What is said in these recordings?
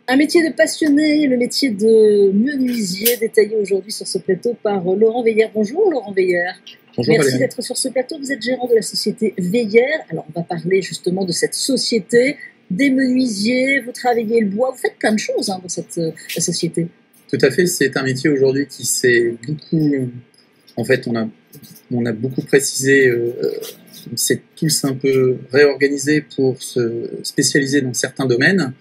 Un métier de passionné, le métier de menuisier, détaillé aujourd'hui sur ce plateau par Laurent Veillère. Bonjour Laurent Veillère. Bonjour, merci Valérie. d'être sur ce plateau. Vous êtes gérant de la société Veillère. Alors on va parler justement de cette société, des menuisiers, vous travaillez le bois, vous faites plein de choses dans cette société. Tout à fait, c'est un métier aujourd'hui qui s'est beaucoup... En fait, on a beaucoup précisé, on s'est tous un peu réorganisé pour se spécialiser dans certains domaines.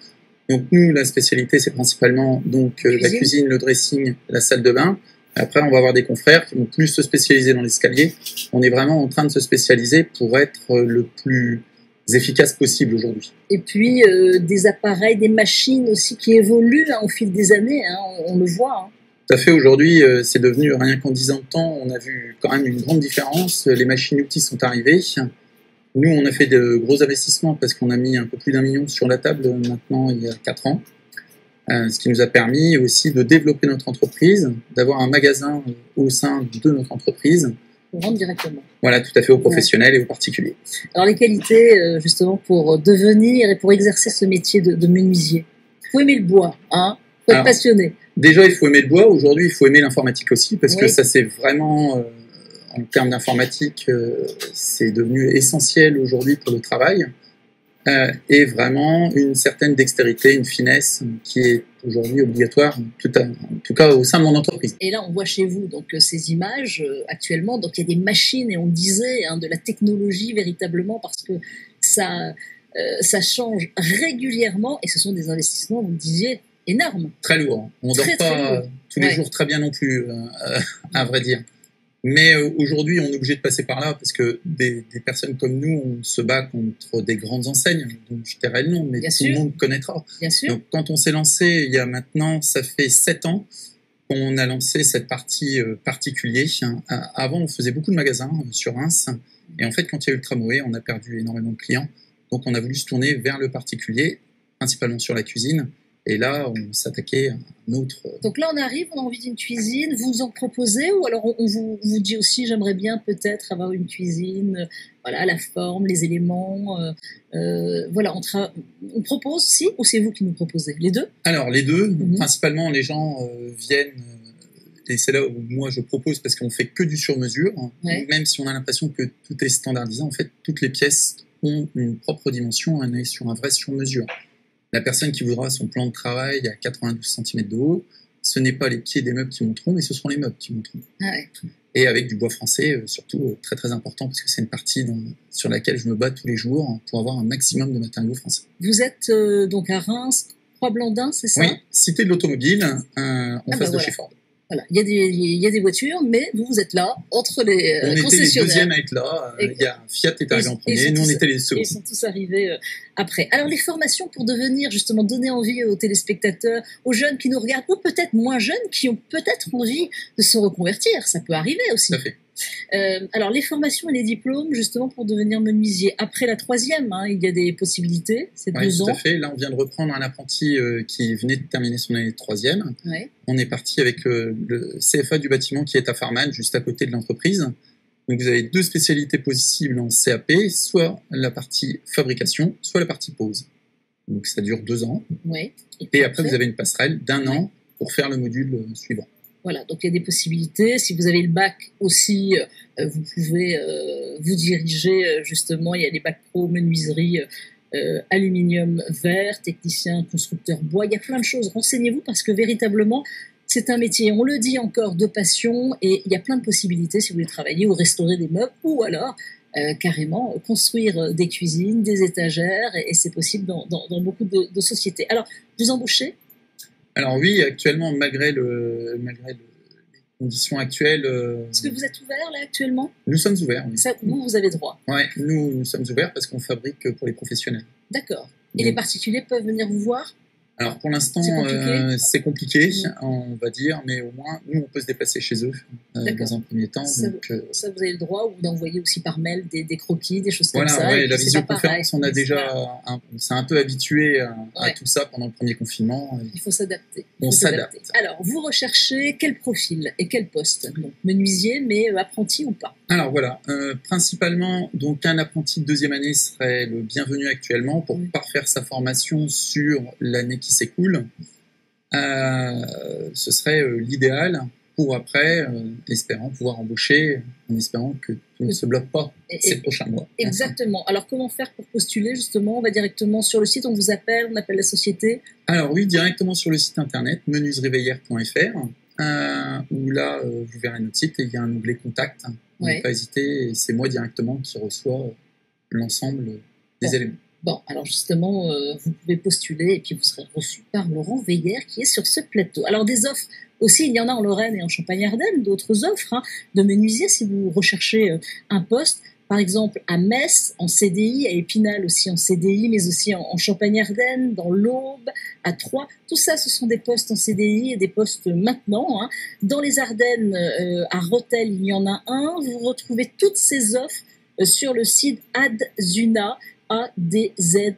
Donc nous, la spécialité, c'est principalement la cuisine, le dressing, la salle de bain. Après, on va avoir des confrères qui vont plus se spécialiser dans l'escalier. On est vraiment en train de se spécialiser pour être le plus efficace possible aujourd'hui. Et puis, des appareils, des machines aussi qui évoluent au fil des années, on le voit. Tout à fait, aujourd'hui, c'est devenu, rien qu'en 10 ans de temps, on a vu quand même une grande différence. Les machines-outils sont arrivées. Nous, on a fait de gros investissements parce qu'on a mis un peu plus d'1 million sur la table maintenant, il y a 4 ans. Ce qui nous a permis aussi de développer notre entreprise, d'avoir un magasin au sein de notre entreprise. Pour vendre directement. Voilà, tout à fait, aux professionnels et aux particuliers. Alors, les qualités, justement, pour devenir et pour exercer ce métier de menuisier. Il faut aimer le bois, il faut être passionné. Déjà, il faut aimer le bois. Aujourd'hui, il faut aimer l'informatique aussi, parce que ça, c'est vraiment, en termes d'informatique, c'est devenu essentiel aujourd'hui pour le travail. Et vraiment une certaine dextérité, une finesse qui est aujourd'hui obligatoire, en tout cas au sein de mon entreprise. Et là, on voit chez vous donc ces images actuellement. Donc il y a des machines, et on disait, de la technologie véritablement, parce que ça change régulièrement, et ce sont des investissements, vous le disiez, énormes. Très lourd. On ne dort pas tous les jours très bien non plus, à vrai dire. Mais aujourd'hui, on est obligé de passer par là parce que des personnes comme nous, on se bat contre des grandes enseignes, dont je tairai le nom, mais tout le monde connaîtra. Bien sûr. Donc, quand on s'est lancé, il y a maintenant, ça fait 7 ans qu'on a lancé cette partie particulier. Avant, on faisait beaucoup de magasins sur Reims. Et en fait, quand il y a eu le tramway, on a perdu énormément de clients. Donc, on a voulu se tourner vers le particulier, principalement sur la cuisine. Et là, on s'attaquait à un autre... Donc là, on arrive, on a envie d'une cuisine, vous en proposez, ou alors on vous dit aussi, j'aimerais bien peut-être avoir une cuisine, voilà, la forme, les éléments, voilà, on propose, si, ou c'est vous qui nous proposez? Les deux? Alors, les deux. Principalement, les gens viennent, et c'est là où moi je propose, parce qu'on fait que du sur-mesure, même si on a l'impression que tout est standardisé, en fait, toutes les pièces ont une propre dimension, on est sur un vrai sur-mesure. La personne qui voudra son plan de travail à 92 cm de haut, ce n'est pas les pieds des meubles qui monteront, mais ce seront les meubles qui monteront. Et avec du bois français, surtout très très important, parce que c'est une partie sur laquelle je me bats tous les jours pour avoir un maximum de matériaux français. Vous êtes donc à Reims, Croix-Blandin, c'est ça? Oui, cité de l'automobile, en face de chez Ford. Voilà, il y a des voitures, mais vous êtes là, entre les concessionnaires. On était les deuxièmes à être là. Il y a Fiat est arrivé en premier, nous on était les seconds. Ils sont tous arrivés après. Alors les formations pour devenir, justement, donner envie aux téléspectateurs, aux jeunes qui nous regardent, ou peut-être moins jeunes, qui ont peut-être envie de se reconvertir, ça peut arriver aussi. Tout à fait. Alors les formations et les diplômes, justement, pour devenir menuisier. Après la 3e, il y a des possibilités, c'est 2 ans. Tout à fait. Là, on vient de reprendre un apprenti qui venait de terminer son année de 3e. On est parti avec le CFA du bâtiment qui est à Farman, juste à côté de l'entreprise. Donc vous avez 2 spécialités possibles en CAP, soit la partie fabrication, soit la partie pose. Donc ça dure 2 ans. Et après, vous avez une passerelle d'1 an pour faire le module suivant. Voilà, donc il y a des possibilités. Si vous avez le bac aussi, vous pouvez vous diriger, justement, il y a les bacs pro, menuiserie, aluminium, verre, technicien, constructeur bois, il y a plein de choses. Renseignez-vous parce que véritablement, c'est un métier, on le dit encore, de passion, et il y a plein de possibilités si vous voulez travailler ou restaurer des meubles, ou alors carrément construire des cuisines, des étagères, et c'est possible dans beaucoup de sociétés. Alors, vous embauchez ? Alors oui, actuellement, malgré les conditions actuelles... Est-ce que vous êtes ouvert là actuellement? Nous sommes ouverts, oui. Ça, vous avez droit? Oui, nous sommes ouverts parce qu'on fabrique pour les professionnels. D'accord. Et les particuliers peuvent venir vous voir? Alors pour l'instant, c'est compliqué, on va dire, mais au moins, nous, on peut se déplacer chez eux dans un premier temps. Ça, donc, ça, vous avez le droit, ou d'envoyer aussi par mail des croquis, des choses comme ça. Voilà, la visioconférence, on a déjà, on s'est un peu habitué à tout ça pendant le premier confinement. Il faut s'adapter. On s'adapte. Alors, vous recherchez quel profil et quel poste? Donc, menuisier, mais apprenti ou pas? Alors voilà, principalement, donc un apprenti de deuxième année serait le bienvenu actuellement pour parfaire sa formation sur l'année qui s'écoule. Ce serait l'idéal pour après, espérant pouvoir embaucher, en espérant que tout ne se bloque pas ces prochains mois. Exactement. Alors comment faire pour postuler justement? On va directement sur le site, on vous appelle, on appelle la société? Alors oui, directement sur le site internet menuiserieveillère.fr, où là, vous verrez notre site et il y a un onglet contact. Ne pas hésiter, et c'est moi directement qui reçois l'ensemble des éléments. Bon, alors justement, vous pouvez postuler et puis vous serez reçu par Laurent Veillère qui est sur ce plateau. Alors des offres aussi, il y en a en Lorraine et en Champagne-Ardenne, d'autres offres de menuisier si vous recherchez un poste. Par exemple, à Metz, en CDI, à Épinal aussi en CDI, mais aussi en Champagne-Ardenne, dans l'Aube, à Troyes. Tout ça, ce sont des postes en CDI et des postes maintenant. Dans les Ardennes, à Rethel, il y en a un. Vous retrouvez toutes ces offres sur le site Adzuna, Adzuna.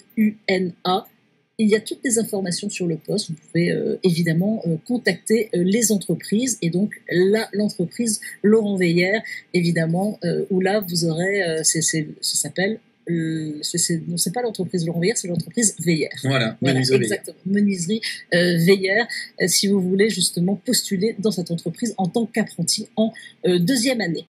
Il y a toutes les informations sur le poste. Vous pouvez évidemment contacter les entreprises et donc là, l'entreprise Laurent Veillère, évidemment, où là, vous aurez, ça s'appelle, non, c'est pas l'entreprise Laurent Veillère, c'est l'entreprise Veillère. Voilà, menuiserie exactement, menuiserie Veillère, si vous voulez justement postuler dans cette entreprise en tant qu'apprenti en deuxième année.